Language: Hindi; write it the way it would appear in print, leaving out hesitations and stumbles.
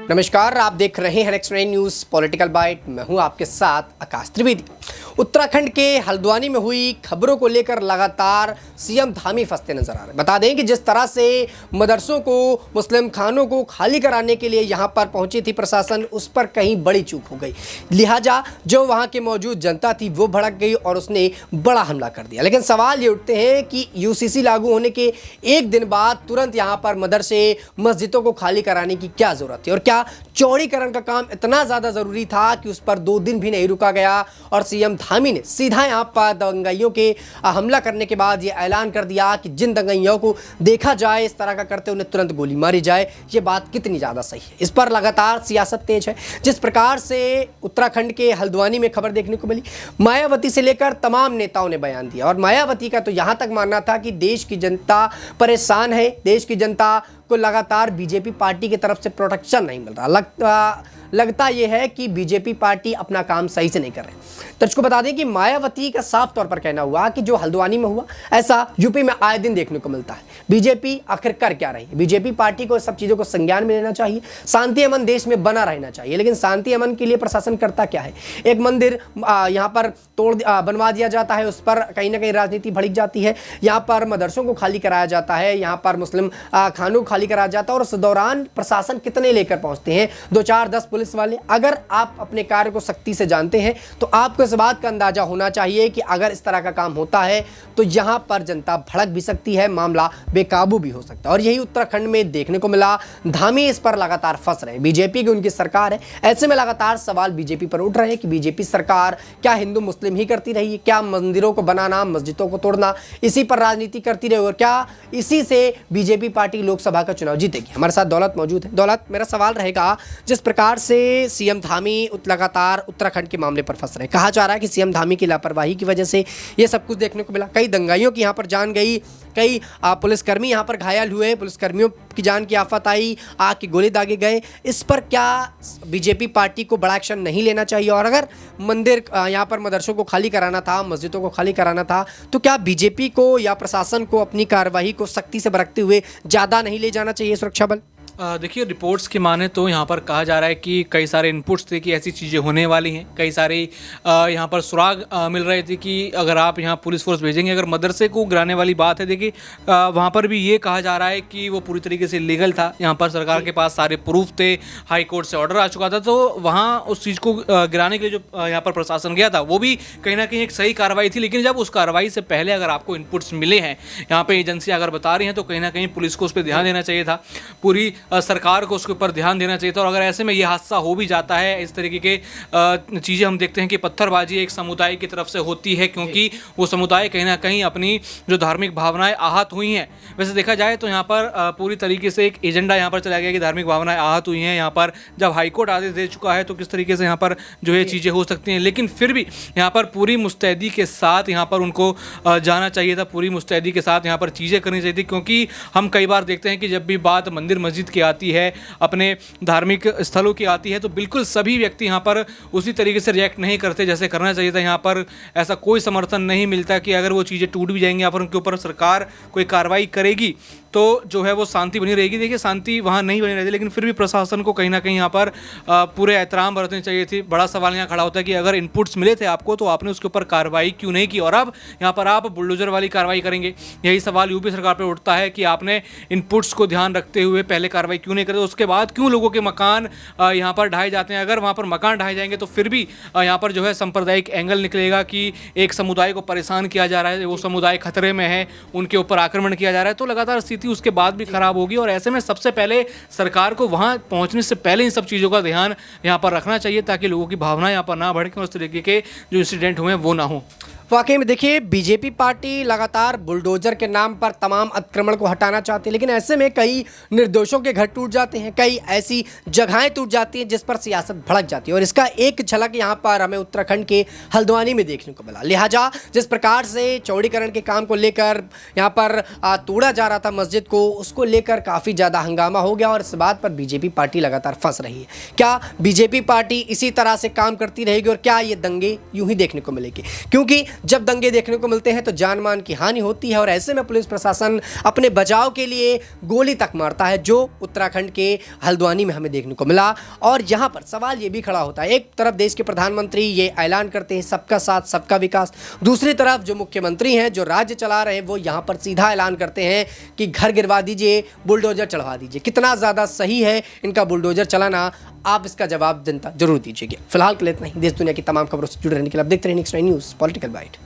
नमस्कार, आप देख रहे हैं नेक्स्ट 9 न्यूज़ पॉलिटिकल बाइट। मैं हूं आपके साथ आकाश त्रिवेदी। उत्तराखंड के हल्द्वानी में हुई खबरों को लेकर लगातार सीएम धामी फंसते नजर आ रहे हैं। बता दें कि जिस तरह से मदरसों को, मुस्लिम खानों को खाली कराने के लिए यहां पर पहुंची थी प्रशासन, उस पर कहीं बड़ी चूक हो गई। लिहाजा जो वहां की मौजूद जनता थी वो भड़क गई और उसने बड़ा हमला कर दिया। लेकिन सवाल ये उठते हैं कि यूसीसी लागू होने के एक दिन बाद तुरंत यहां पर मदरसे, मस्जिदों को खाली कराने की क्या जरूरत थी और क्या चौड़ीकरण का काम इतना ज्यादा जरूरी था कि उस पर 2 दिन भी नहीं रुका गया और सीएम धामी ने सीधा यहां पर दंगाइयों के हमला करने के बाद यह ऐलान कर दिया कि जिन दंगाइयों को देखा जाए इस तरह का करते उन्हें तुरंत गोली मारी जाए। यह बात कितनी ज्यादा सही है, इस पर लगातार सियासत तेज है। जिस प्रकार से उत्तराखंड के हल्द्वानी में खबर देखने को मिली, मायावती से लेकर तमाम नेताओं ने बयान दिया और मायावती का तो यहां तक मानना था कि देश की जनता परेशान है, देश की जनता को लगातार बीजेपी पार्टी की तरफ से प्रोटेक्शन नहीं मिल रहा। लगता यह है कि बीजेपी पार्टी अपना काम सही से नहीं कर रही। तुझको बता दें कि मायावती का साफ तौर पर कहना हुआ कि जो हल्द्वानी में हुआ ऐसा यूपी में आए दिन देखने को मिलता है। बीजेपी आखिर कर क्या रही है? बीजेपी पार्टी को सब चीज़ों को संज्ञान में लेना चाहिए, शांति अमन देश में बना रहना चाहिए। लेकिन शांति अमन के लिए प्रशासन करता क्या है? एक मंदिर यहाँ पर बनवा दिया जाता है, उस पर कहीं ना कहीं राजनीति भड़क जाती है। यहाँ पर मदरसों को खाली कराया जाता है, यहाँ पर मुस्लिम खानों को खाली कराया जाता है और उस दौरान प्रशासन कितने लेकर पहुंचते हैं? 2, 4, 10 पुलिस वाले। अगर आप अपने कार्य को सख्ती से जानते हैं तो आपको इस बात का अंदाजा होना चाहिए कि अगर इस तरह का काम होता है तो यहां पर जनता भड़क भी सकती है, मामला बेकाबू भी हो सकता है। और यही उत्तराखंड में देखने को मिला। धामी इस पर लगातार फंस रहे हैं। बीजेपी की उनकी सरकार है, ऐसे में लगातार सवाल बीजेपी पर उठ रहे हैं कि बीजेपी सरकार क्या हिंदू मुस्लिम ही करती रही है? क्या मंदिरों को बनाना, मस्जिदों को तोड़ना, इसी पर राजनीति करती रही और क्या इसी से बीजेपी पार्टी लोकसभा का चुनाव जीतेगी? हमारे साथ दौलत मौजूद है। दौलत, मेरा सवाल रहेगा, जिस प्रकार से सीएम धामी लगातार उत्तराखंड के मामले पर फंस रहे हैं, कहा जा रहा है कि सीएम धामी की लापरवाही की वजह से ये सब कुछ देखने को मिला। कई दंगाइयों की यहाँ पर जान गई, कई पुलिसकर्मी यहाँ पर घायल हुए, पुलिसकर्मियों की जान की आफत आई, आग की गोली दागे गए। इस पर क्या बीजेपी पार्टी को बड़ा एक्शन नहीं लेना चाहिए? और अगर मंदिर यहाँ पर मदरसों को खाली कराना था, मस्जिदों को खाली कराना था, तो क्या बीजेपी को या प्रशासन को अपनी कार्रवाई को सख्ती से बरतते हुए ज़्यादा नहीं ले जाना चाहिए सुरक्षा बल? देखिए, रिपोर्ट्स की माने तो यहाँ पर कहा जा रहा है कि कई सारे इनपुट्स थे कि ऐसी चीज़ें होने वाली हैं। कई सारे यहाँ पर सुराग मिल रहे थे कि अगर आप यहाँ पुलिस फोर्स भेजेंगे, अगर मदरसे को गिराने वाली बात है, देखिए वहाँ पर भी ये कहा जा रहा है कि वो पूरी तरीके से लीगल था। यहाँ पर सरकार के पास सारे प्रूफ थे, हाई कोर्ट से ऑर्डर आ चुका था, तो वहाँ उस चीज़ को गिराने के लिए जो यहाँ पर प्रशासन गया था वो भी कहीं ना कहीं एक सही कार्रवाई थी। लेकिन जब उस कार्रवाई से पहले अगर आपको इनपुट्स मिले हैं, यहाँ पर एजेंसियाँ अगर बता रही हैं, तो कहीं ना कहीं पुलिस को उस पर ध्यान देना चाहिए था, पूरी सरकार को उसके ऊपर ध्यान देना चाहिए था। और अगर ऐसे में ये हादसा हो भी जाता है, इस तरीके के चीज़ें हम देखते हैं कि पत्थरबाजी एक समुदाय की तरफ से होती है, क्योंकि वो समुदाय कहीं ना कहीं अपनी जो धार्मिक भावनाएं आहत हुई हैं। वैसे देखा जाए तो यहाँ पर पूरी तरीके से एक एजेंडा यहाँ पर चला गया कि धार्मिक भावनाएं आहत हुई हैं। यहाँ पर जब हाईकोर्ट आदेश दे चुका है तो किस तरीके से यहाँ पर जो है चीज़ें हो सकती हैं, लेकिन फिर भी यहाँ पर पूरी मुस्तैदी के साथ यहाँ पर उनको जाना चाहिए था, पूरी मुस्तैदी के साथ यहाँ पर चीज़ें करनी चाहिए थी। क्योंकि हम कई बार देखते हैं कि जब भी बात मंदिर मस्जिद की आती है, अपने धार्मिक स्थलों की आती है, तो बिल्कुल सभी व्यक्ति यहाँ पर उसी तरीके से रिएक्ट नहीं करते जैसे करना चाहिए था। यहाँ पर ऐसा कोई समर्थन नहीं मिलता कि अगर वो चीज़ें टूट भी जाएंगी या फिर उनके ऊपर सरकार कोई कार्रवाई करेगी तो जो है वो शांति बनी रहेगी। देखिए, शांति वहाँ नहीं बनी रहती, लेकिन फिर भी प्रशासन को कहीं ना कहीं यहाँ पर पूरे एहतराम बरतने चाहिए थी। बड़ा सवाल यहाँ खड़ा होता है कि अगर इनपुट्स मिले थे आपको तो आपने उसके ऊपर कार्रवाई क्यों नहीं की, और अब यहाँ पर आप बुलडोजर वाली कार्रवाई करेंगे। यही सवाल यूपी सरकार पर उठता है कि आपने इनपुट्स को ध्यान रखते हुए पहले कार्रवाई क्यों नहीं करते, उसके बाद क्यों लोगों के मकान यहाँ पर ढाए जाते हैं। अगर वहाँ पर मकान ढाए जाएंगे तो फिर भी यहाँ पर जो है सांप्रदायिक एंगल निकलेगा कि एक समुदाय को परेशान किया जा रहा है, वो समुदाय खतरे में है, उनके ऊपर आक्रमण किया जा रहा है, तो लगातार स्थिति उसके बाद भी खराब होगी। और ऐसे में सबसे पहले सरकार को वहाँ पहुँचने से पहले इन सब चीज़ों का ध्यान यहाँ पर रखना चाहिए ताकि लोगों की भावना यहाँ पर ना भड़के और उस तरीके के जो इंसिडेंट हुए वो ना हो। वाकई में देखिए, बीजेपी पार्टी लगातार बुलडोजर के नाम पर तमाम अतिक्रमण को हटाना चाहती है, लेकिन ऐसे में कई निर्दोषों के घर टूट जाते हैं, कई ऐसी जगहें टूट जाती हैं जिस पर सियासत भड़क जाती है। और इसका एक झलक यहाँ पर हमें उत्तराखंड के हल्द्वानी में देखने को मिला। लिहाजा जिस प्रकार से चौड़ीकरण के काम को लेकर यहाँ पर तोड़ा जा रहा था मस्जिद को, उसको लेकर काफ़ी ज़्यादा हंगामा हो गया और इस बात पर बीजेपी पार्टी लगातार फंस रही है। क्या बीजेपी पार्टी इसी तरह से काम करती रहेगी और क्या ये दंगे यूं ही देखने को मिलेंगे? क्योंकि जब दंगे देखने को मिलते हैं तो जान मान की हानि होती है और ऐसे में पुलिस प्रशासन अपने बचाव के लिए गोली तक मारता है, जो उत्तराखंड के हल्द्वानी में हमें देखने को मिला। और यहाँ पर सवाल ये भी खड़ा होता है, एक तरफ देश के प्रधानमंत्री ये ऐलान करते हैं सबका साथ सबका विकास, दूसरी तरफ जो मुख्यमंत्री हैं, जो राज्य चला रहे हैं, वो यहाँ पर सीधा ऐलान करते हैं कि घर गिरवा दीजिए, बुलडोजर चढ़वा दीजिए। कितना ज़्यादा सही है इनका बुलडोजर चलाना, आप इसका जवाब जनता जरूर दीजिएगा। फिलहाल के लिए इतना ही। देश दुनिया की तमाम खबरों से जुड़े रहने के लिए आप देखते रहिए नेक्स्ट 9 न्यूज़ पॉलिटिकल बाइट।